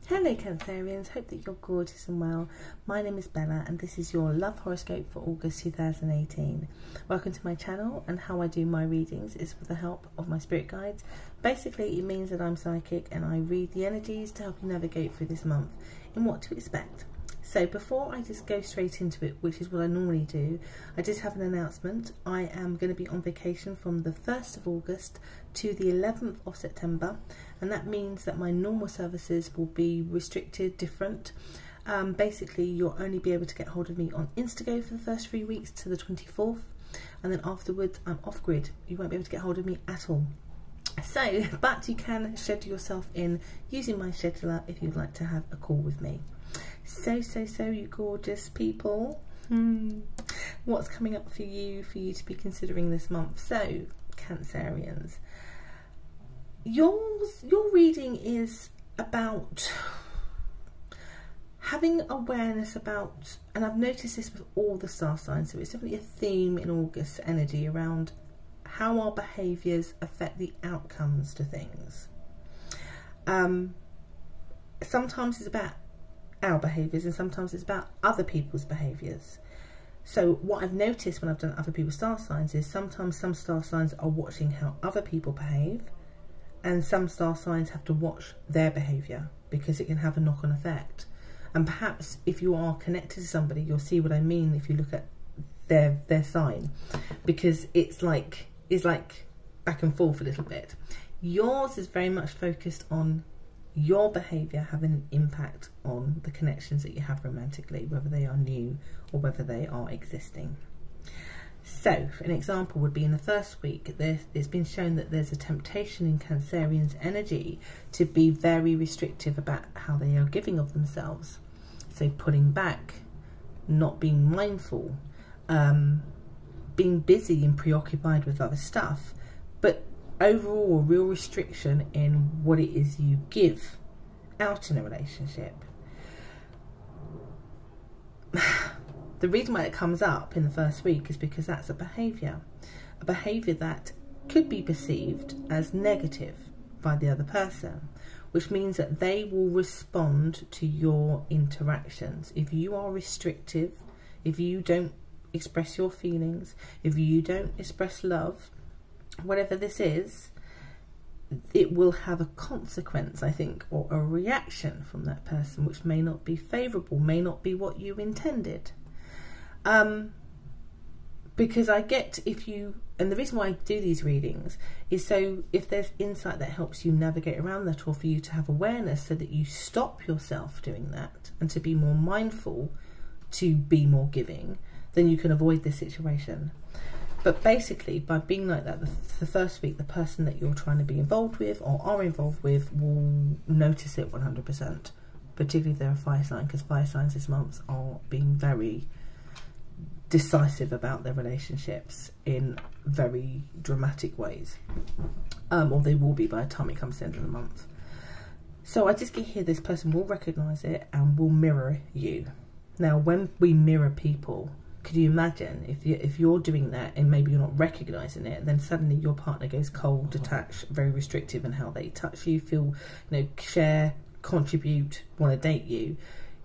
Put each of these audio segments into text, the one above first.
Hello Cancerians, hope that you're gorgeous and well. My name is Bella and this is your love horoscope for August 2018. Welcome to my channel, and how I do my readings is with the help of my spirit guides. Basically it means that I'm psychic and I read the energies to help you navigate through this month in what to expect. So before I just go straight into it, which is what I normally do, I just have an announcement. I am going to be on vacation from the 1st of August to the 11th of September, and that means that my normal services will be restricted, different. Basically you'll only be able to get hold of me on Instago for the first 3 weeks to the 24th, and then afterwards I'm off grid. You won't be able to get hold of me at all. So, but you can schedule yourself in using my scheduler if you'd like to have a call with me. So you gorgeous people, what's coming up for you to be considering this month? So Cancerians, your reading is about having awareness about, and I've noticed this with all the star signs, so it's definitely a theme in August energy around how our behaviours affect the outcomes to things. Sometimes it's about our behaviours and sometimes it's about other people's behaviours. So what I've noticed when I've done other people's star signs is sometimes some star signs are watching how other people behave, and some star signs have to watch their behaviour because it can have a knock-on effect. And perhaps if you are connected to somebody, you'll see what I mean if you look at their sign, because it's like back and forth a little bit. Yours is very much focused on your behaviour having an impact on the connections that you have romantically, whether they are new or whether they are existing. So an example would be in the first week, it's been shown that there's a temptation in Cancerians' energy to be very restrictive about how they are giving of themselves. So pulling back, not being mindful, being busy and preoccupied with other stuff, but overall a real restriction in what it is you give out in a relationship. The reason why it comes up in the first week is because that's a behaviour that could be perceived as negative by the other person, which means that they will respond to your interactions. If you are restrictive, if you don't express your feelings, if you don't express love, whatever this is, it will have a consequence, I think, or a reaction from that person which may not be favourable, may not be what you intended. Because I get, and the reason why I do these readings is so if there's insight that helps you navigate around that, or for you to have awareness so that you stop yourself doing that and to be more mindful, to be more giving, then you can avoid this situation. But basically, by being like that, the first week, the person that you're trying to be involved with or are involved with will notice it 100%, particularly if they're a fire sign, because fire signs this month are being very decisive about their relationships in very dramatic ways, or they will be by the time it comes to the end of the month. So I just get here, this person will recognise it and will mirror you. Now, when we mirror people, could you imagine if you're doing that and maybe you're not recognising it, then suddenly your partner goes cold, detached, very restrictive in how they touch you, feel, share, contribute, want to date you.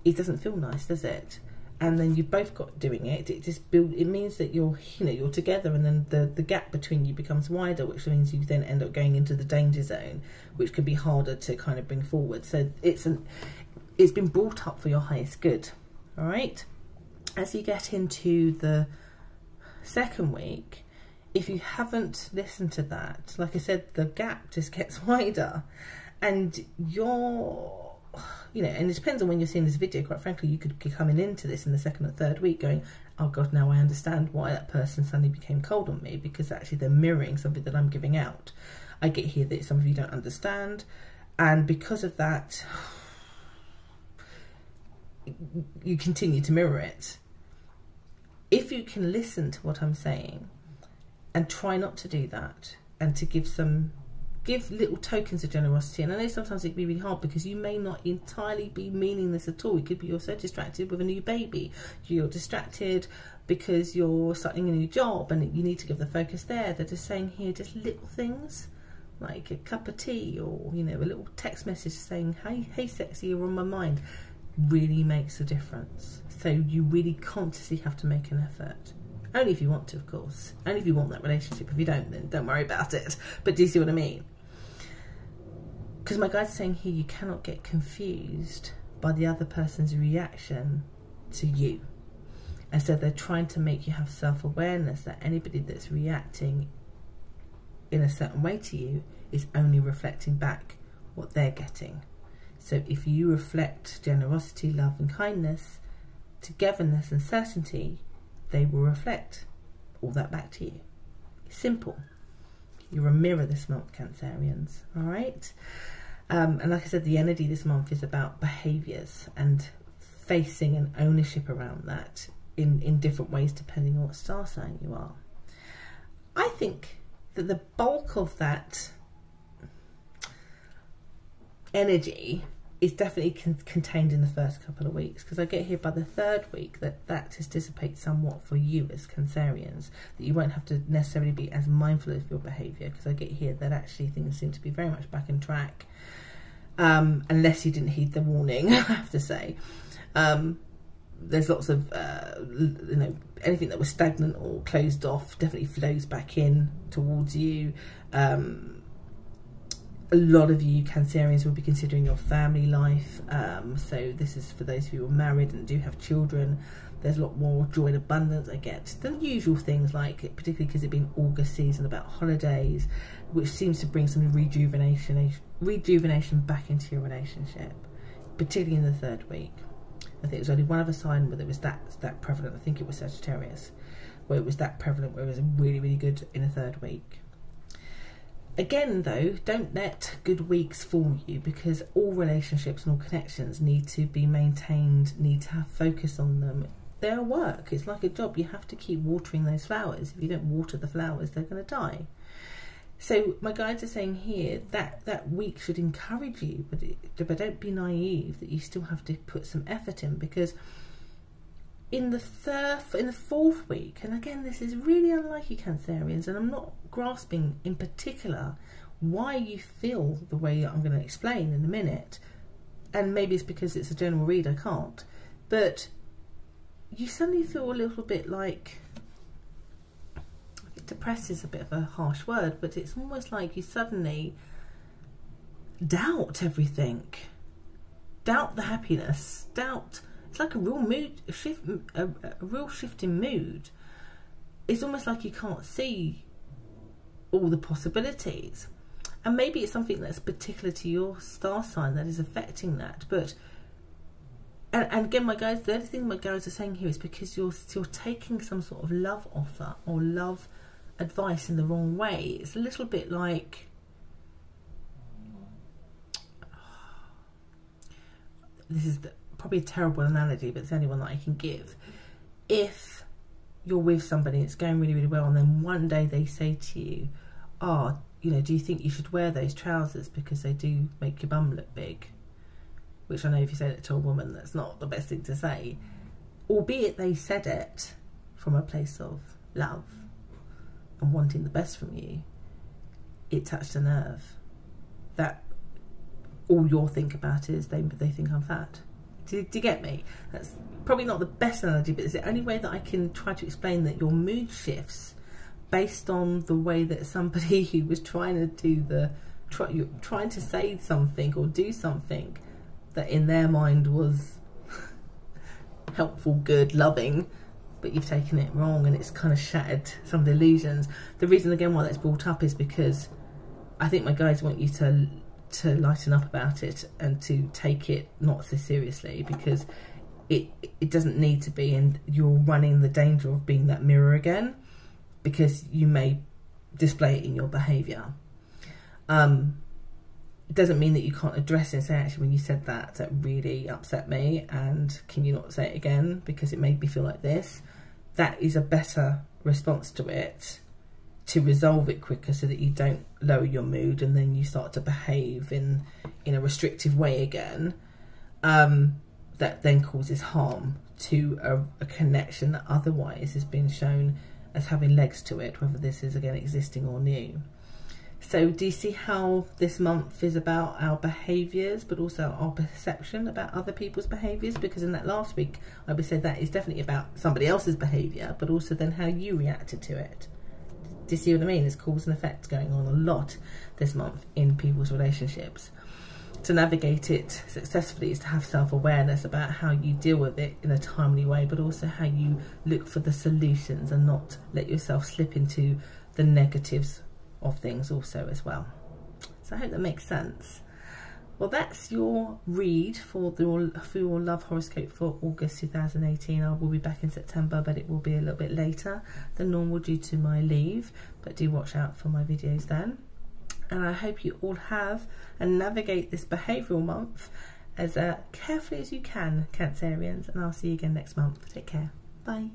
It doesn't feel nice, does it? And then you both got doing it. It means that you're together, and then the gap between you becomes wider, which means you then end up going into the danger zone, which can be harder to kind of bring forward. So it's been brought up for your highest good. All right. As you get into the second week, if you haven't listened to that, like I said, the gap just gets wider, and and it depends on when you're seeing this video. Quite frankly, you could be coming into this in the second or third week going, oh God, now I understand why that person suddenly became cold on me, because actually they're mirroring something that I'm giving out. I get here that some of you don't understand, and because of that, you continue to mirror it. If you can listen to what I'm saying and try not to do that, and to give little tokens of generosity, and I know sometimes it can be really hard because you may not entirely be meaning this at all. It could be you're so distracted with a new baby, you're distracted because you're starting a new job and you need to give the focus there. They're just saying here, just little things like a cup of tea, or you know, a little text message saying, hey sexy, you're on my mind, really makes a difference. So you really consciously have to make an effort. Only if you want to, of course. Only if you want that relationship. If you don't, then don't worry about it. But do you see what I mean? Because my guide's saying here, you cannot get confused by the other person's reaction to you. And so they're trying to make you have self-awareness that anybody that's reacting in a certain way to you is only reflecting back what they're getting. So if you reflect generosity, love and kindness, togetherness and certainty, they will reflect all that back to you. Simple. You're a mirror this month, Cancerians. All right. And like I said, the energy this month is about behaviours and facing an ownership around that in different ways depending on what star sign you are. I think that the bulk of that energy is definitely contained in the first couple of weeks, because I get here by the third week that has dissipated somewhat for you as Cancerians, that you won't have to necessarily be as mindful of your behaviour, because I get here that actually things seem to be very much back on track, unless you didn't heed the warning, I have to say. There's lots of, you know, anything that was stagnant or closed off definitely flows back in towards you. A lot of you Cancerians will be considering your family life. So this is for those of you who are married and do have children. There's a lot more joy and abundance, I get, than usual things, like, particularly because it's been August season, about holidays, which seems to bring some rejuvenation back into your relationship, particularly in the third week. I think it was only one other sign where it was that prevalent. I think it was Sagittarius, where it was that prevalent, where it was really, really good in the third week. Again, though, don't let good weeks fool you, because all relationships and all connections need to be maintained, need to have focus on them. They're work. It's like a job. You have to keep watering those flowers. If you don't water the flowers, they're going to die. So my guides are saying here that week should encourage you, but don't be naive that you still have to put some effort in, because in the fourth week, and again, this is really unlike you Cancerians, and I'm not grasping in particular why you feel the way I'm going to explain in a minute, and maybe it's because it's a general read, I can't, but you suddenly feel a little bit like, depressed is a bit of a harsh word, but it's almost like you suddenly doubt everything, doubt the happiness, doubt. It's like a real mood shift, a real shift in mood. It's almost like you can't see all the possibilities, and maybe it's something that's particular to your star sign that is affecting that. But and again, my guys, the other thing my guys are saying here is because you're still taking some sort of love offer or love advice in the wrong way. It's a little bit like, this is probably a terrible analogy, but it's the only one that I can give. If you're with somebody and it's going really, really well, and then one day they say to you, oh, you know, do you think you should wear those trousers because they do make your bum look big? Which I know if you say it to a woman, that's not the best thing to say. Albeit they said it from a place of love and wanting the best from you, it touched a nerve that all you'll think about is they think I'm fat. Do you get me? That's probably not the best analogy, but it's the only way that I can try to explain that your mood shifts based on the way that somebody who was trying to do trying to say something or do something that in their mind was helpful, good, loving, but you've taken it wrong and it's kind of shattered some of the illusions. The reason again why that's brought up is because I think my guides want you to lighten up about it and to take it not so seriously, because it doesn't need to be, and you're running the danger of being that mirror again, because you may display it in your behaviour. It doesn't mean that you can't address it and say, actually, when you said that really upset me, and can you not say it again because it made me feel like this. That is a better response to it, to resolve it quicker, so that you don't lower your mood and then you start to behave in a restrictive way again, that then causes harm to a connection that otherwise has been shown as having legs to it, whether this is again existing or new. So do you see how this month is about our behaviours, but also our perception about other people's behaviours? Because in that last week, I would say that is definitely about somebody else's behaviour, but also then how you reacted to it. Do you see what I mean? There's cause and effect going on a lot this month in people's relationships. To navigate it successfully is to have self-awareness about how you deal with it in a timely way, but also how you look for the solutions and not let yourself slip into the negatives of things also as well. So I hope that makes sense. Well, that's your read for your love horoscope for August 2018. I will be back in September, but it will be a little bit later than normal due to my leave, but do watch out for my videos then. And I hope you all have and navigate this behavioural month as carefully as you can, Cancerians, and I'll see you again next month. Take care. Bye.